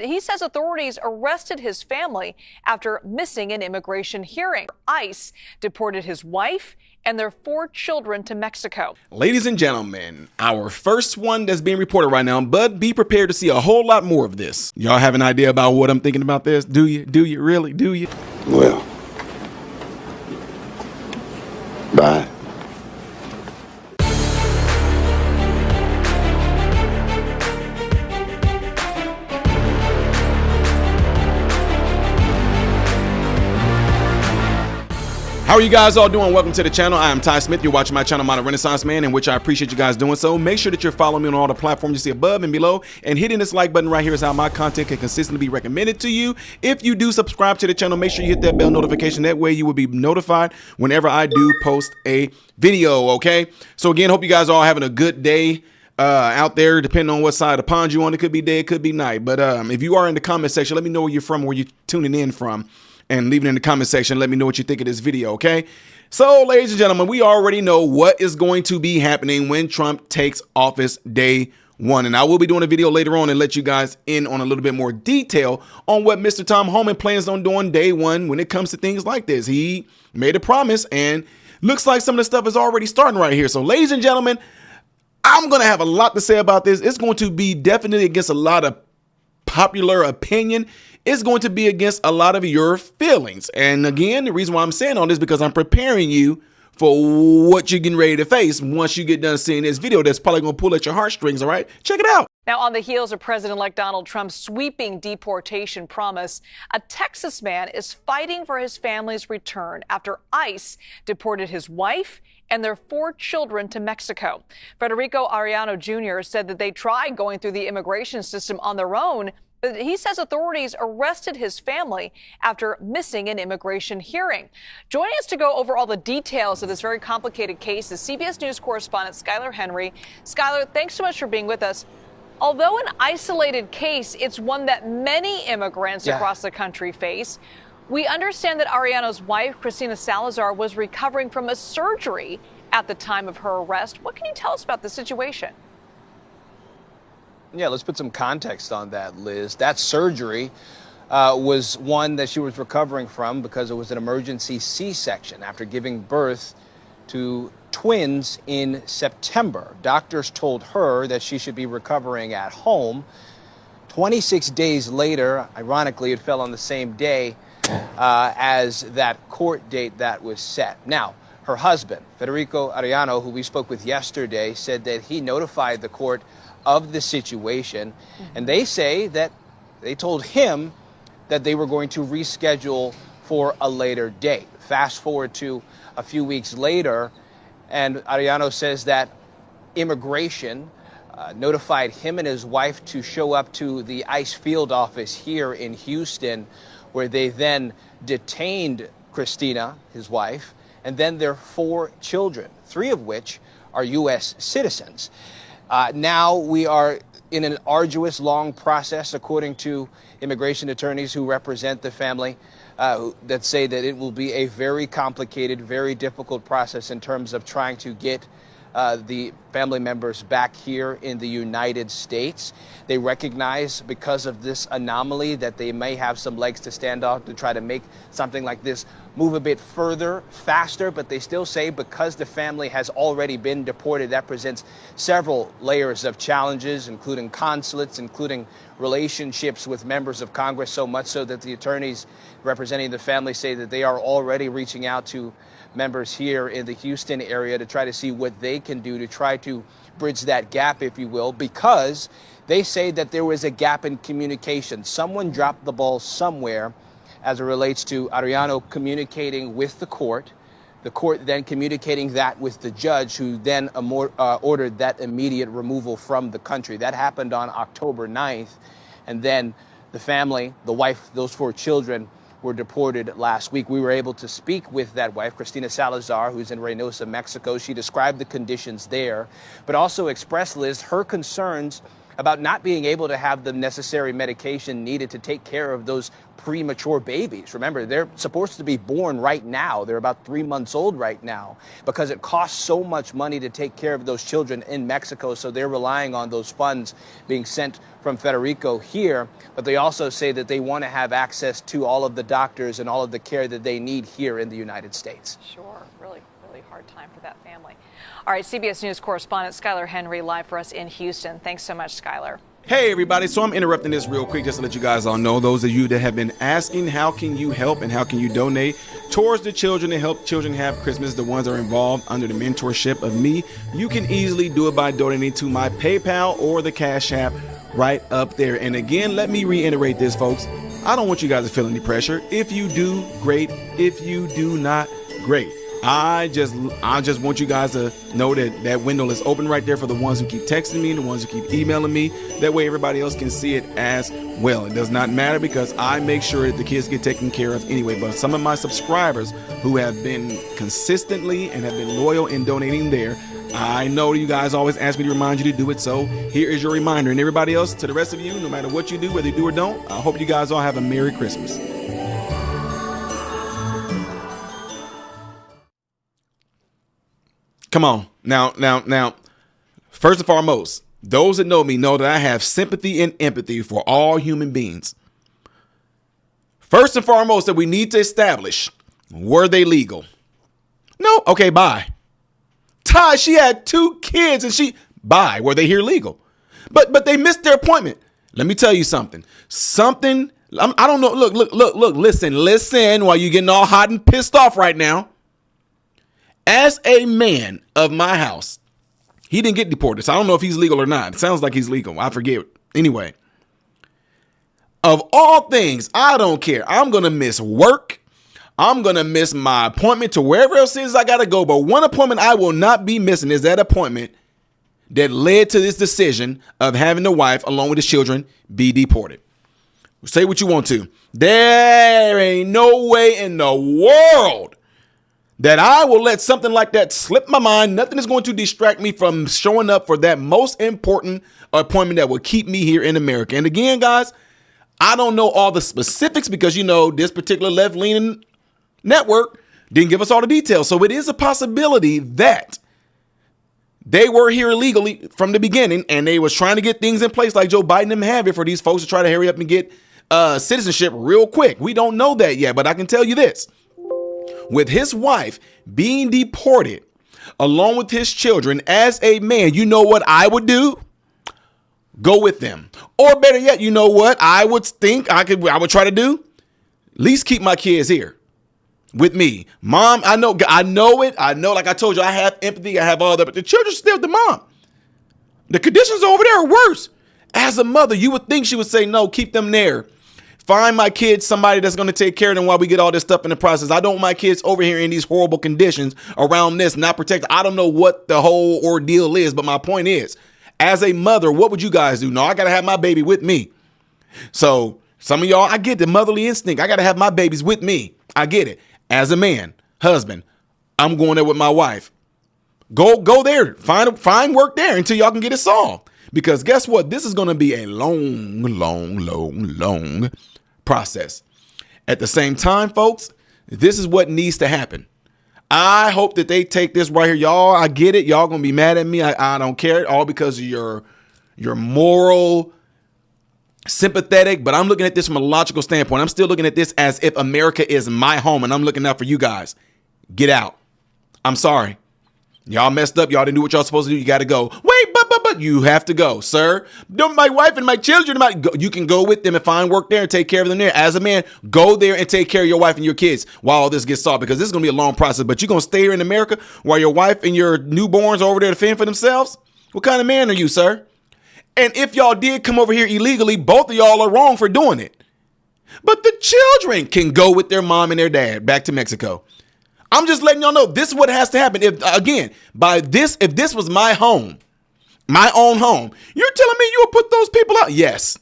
He says authorities arrested his family after missing an immigration hearing. ICE deported his wife and their 4 children to Mexico. Ladies and gentlemen, our first one that's being reported right now, but be prepared to see a whole lot more of this. Y'all have an idea about what I'm thinking about this? Do you? Do you really? Do you? Well, bye. How are you guys all doing? Welcome to the channel. I am Ty Smith. You're watching my channel, Modern Renaissance Man, in which I appreciate you guys doing so. Make sure that you're following me on all the platforms you see above and below, and hitting this like button right here is how my content can consistently be recommended to you. If you do subscribe to the channel, make sure you hit that bell notification. That way you will be notified whenever I do post a video, okay? So again, hope you guys are all having a good day out there, depending on what side of the pond you're on. It could be day, it could be night. But if you are in the comment section, let me know where you're from, where you're tuning in from, and leave it in the comment section. Let me know what you think of this video, okay? So, ladies and gentlemen, we already know what is going to be happening when Trump takes office day one. And I will be doing a video later on and let you guys in on a little bit more detail on what Mr. Tom Homan plans on doing day one when it comes to things like this. He made a promise, and looks like some of the stuff is already starting right here. So, ladies and gentlemen, I'm going to have a lot to say about this. It's going to be definitely against a lot of popular opinion. Is going to be against a lot of your feelings. And again, the reason why I'm saying all this is because I'm preparing you for what you're getting ready to face once you get done seeing this video that's probably going to pull at your heartstrings, all right? Check it out. Now, on the heels of President-elect Donald Trump's sweeping deportation promise, a Texas man is fighting for his family's return after ICE deported his wife and their 4 children to Mexico. Federico Arellano Jr. said that they tried going through the immigration system on their own, but he says authorities arrested his family after missing an immigration hearing. Joining us to go over all the details of this very complicated case is CBS News correspondent Skylar Henry. Skylar, thanks so much for being with us. Although an isolated case, it's one that many immigrants across the country face. We understand that Arellano's wife, Cristina Salazar, was recovering from a surgery at the time of her arrest. What can you tell us about the situation? Yeah, let's put some context on that, Liz. That surgery was one that she was recovering from because it was an emergency C-section after giving birth to twins in September. Doctors told her that she should be recovering at home. 26 days later, ironically, it fell on the same day as that court date that was set. Now, her husband, Federico Arellano, who we spoke with yesterday, said that he notified the court of the situation, and they say that they told him that they were going to reschedule for a later date. Fast forward to a few weeks later, and Arellano says that immigration notified him and his wife to show up to the ICE field office here in Houston, where they then detained Cristina, his wife, and then their 4 children, 3 of which are U.S. citizens. Now we are in an arduous, long process, according to immigration attorneys who represent the family, that say that it will be a very complicated, very difficult process in terms of trying to get the family members back here in the United States. They recognize, because of this anomaly, that they may have some legs to stand on to try to make something like this move a bit further, faster, but they still say because the family has already been deported, that presents several layers of challenges, including consulates, including relationships with members of Congress, so much so that the attorneys representing the family say that they are already reaching out to members here in the Houston area to try to see what they can do to try to bridge that gap, if you will, because they say that there was a gap in communication. Someone dropped the ball somewhere as it relates to Arellano communicating with the court then communicating that with the judge, who then ordered that immediate removal from the country. That happened on October 9th, and then the family, the wife, those 4 children were deported last week. We were able to speak with that wife, Cristina Salazar, who's in Reynosa, Mexico. She described the conditions there, but also expressed, Liz, her concerns about not being able to have the necessary medication needed to take care of those premature babies. Remember, they're supposed to be born right now. They're about 3 months old right now because it costs so much money to take care of those children in Mexico. So they're relying on those funds being sent from Federico here. But they also say that they want to have access to all of the doctors and all of the care that they need here in the United States. Sure. Really hard time for that family. All right, CBS News correspondent Skylar Henry live for us in Houston. Thanks so much, Skylar. Hey everybody, so I'm interrupting this real quick just to let you guys all know, those of you that have been asking how can you help and how can you donate towards the children to help children have Christmas, the ones that are involved under the mentorship of me, you can easily do it by donating to my PayPal or the Cash App right up there. And again, let me reiterate this, folks. I don't want you guys to feel any pressure. If you do, great. If you do not, great. I just want you guys to know that that window is open right there for the ones who keep texting me, the ones who keep emailing me. That way everybody else can see it as well. It does not matter because I make sure that the kids get taken care of anyway. But some of my subscribers who have been consistently and have been loyal in donating there, I know you guys always ask me to remind you to do it. So here is your reminder. And everybody else, to the rest of you, no matter what you do, whether you do or don't, I hope you guys all have a Merry Christmas. Come on. Now, first and foremost, those that know me know that I have sympathy and empathy for all human beings. First and foremost, that we need to establish, were they legal? No. Okay, bye. Ty, she had 2 kids and bye. Were they here legal? But they missed their appointment. Let me tell you something. I don't know. Look, listen while you're getting all hot and pissed off right now. As a man of my house, he didn't get deported. So I don't know if he's legal or not. It sounds like he's legal. I forget. Anyway, of all things, I don't care. I'm going to miss work. I'm going to miss my appointment to wherever else it is I got to go. But one appointment I will not be missing is that appointment that led to this decision of having the wife, along with his children, be deported. Say what you want to. There ain't no way in the world that I will let something like that slip my mind. Nothing is going to distract me from showing up for that most important appointment that will keep me here in America. And again, guys, I don't know all the specifics because, this particular left-leaning network didn't give us all the details. So it is a possibility that they were here illegally from the beginning and they was trying to get things in place like Joe Biden and have it for these folks to try to hurry up and get citizenship real quick. We don't know that yet, but I can tell you this. With his wife being deported, along with his children, as a man, you know what I would do? Go with them. Or better yet, you know what I would think I would try to do? At least keep my kids here with me. Mom, I know it. I know, like I told you, I have empathy. I have all that, but the children still with the mom. The conditions over there are worse. As a mother, you would think she would say, no, keep them there. Find my kids somebody that's going to take care of them while we get all this stuff in the process. I don't want my kids over here in these horrible conditions around this, not protected. I don't know what the whole ordeal is, but my point is, as a mother, what would you guys do? No, I got to have my baby with me. So some of y'all, I get the motherly instinct. I got to have my babies with me. I get it. As a man, husband, I'm going there with my wife. Go there. Find work there until y'all can get it solved. Because guess what? This is going to be a long process. At the same time, folks, this is what needs to happen. I hope that they take this right here. Y'all, I get it. Y'all going to be mad at me. I don't care. All because of your moral sympathetic. But I'm looking at this from a logical standpoint. I'm still looking at this as if America is my home and I'm looking out for you guys. Get out. I'm sorry. Y'all messed up. Y'all didn't do what y'all supposed to do. You got to go. Wait, but you have to go, sir. My wife and my children, you can go with them and find work there and take care of them there. As a man, go there and take care of your wife and your kids while all this gets solved, because this is going to be a long process. But you're going to stay here in America while your wife and your newborns are over there to fend for themselves? What kind of man are you, sir? And if y'all did come over here illegally, both of y'all are wrong for doing it. But the children can go with their mom and their dad back to Mexico. I'm just letting y'all know this is what has to happen. If this was my home, my own home, you're telling me you would put those people out? Yes.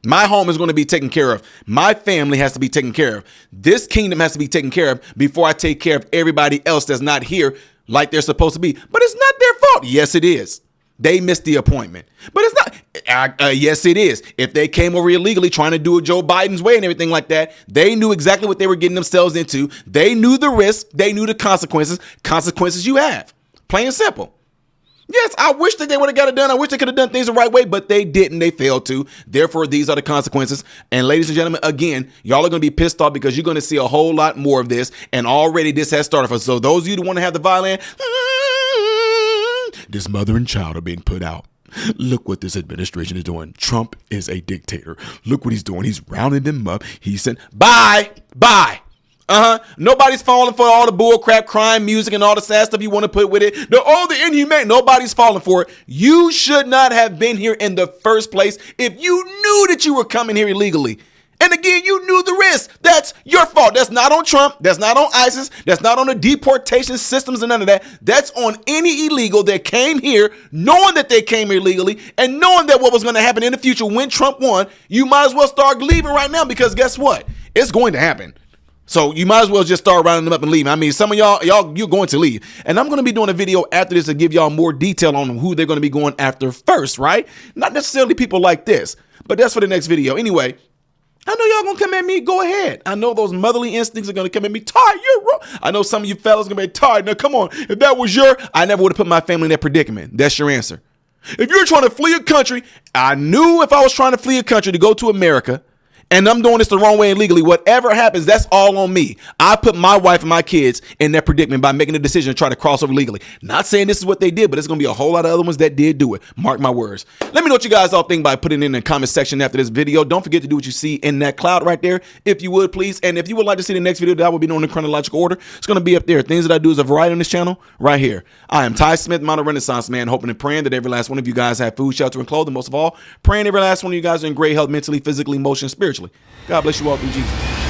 My home is going to be taken care of. My family has to be taken care of. This kingdom has to be taken care of before I take care of everybody else that's not here like they're supposed to be. But it's not their fault. Yes, it is. They missed the appointment. But it's not. Yes, it is. If they came over illegally trying to do it Joe Biden's way and everything like that, they knew exactly what they were getting themselves into. They knew the risk. They knew the consequences. Consequences you have. Plain and simple. Yes, I wish that they would have got it done. I wish they could have done things the right way, but they didn't. They failed to. Therefore, these are the consequences. And ladies and gentlemen, again, y'all are going to be pissed off because you're going to see a whole lot more of this. And already this has started. For so those of you who want to have the violin, this mother and child are being put out. Look what this administration is doing. Trump is a dictator. Look what he's doing. He's rounding them up. He said, bye. Nobody's falling for all the bull crap, crime music, and all the sad stuff you want to put with it. The inhumane. Nobody's falling for it. You should not have been here in the first place if you knew that you were coming here illegally. And again, you knew the risk. That's your fault. That's not on Trump. That's not on ISIS. That's not on the deportation systems and none of that. That's on any illegal that came here knowing that they came here illegally and knowing that what was going to happen in the future when Trump won. You might as well start leaving right now because guess what? It's going to happen. So you might as well just start rounding them up and leaving. I mean, some of y'all, you're going to leave. And I'm going to be doing a video after this to give y'all more detail on who they're going to be going after first, right? Not necessarily people like this, but that's for the next video. Anyway, I know y'all gonna come at me. Go ahead. I know those motherly instincts are gonna come at me. Ty, you're wrong. I know some of you fellas gonna be Ty. Now come on. If that was I never would have put my family in that predicament. That's your answer. If you're trying to flee a country, I knew if I was trying to flee a country to go to America, and I'm doing this the wrong way illegally, whatever happens, that's all on me. I put my wife and my kids in that predicament by making a decision to try to cross over legally. Not saying this is what they did, but there's going to be a whole lot of other ones that did do it. Mark my words. Let me know what you guys all think by putting it in the comment section after this video. Don't forget to do what you see in that cloud right there, if you would, please. And if you would like to see the next video that I will be doing in chronological order, it's going to be up there. Things that I do as a variety on this channel right here. I am Ty Smith, Modern Renaissance Man, hoping and praying that every last one of you guys have food, shelter, and clothing. Most of all, praying every last one of you guys are in great health mentally, physically, emotionally, spiritually. God bless you all through Jesus.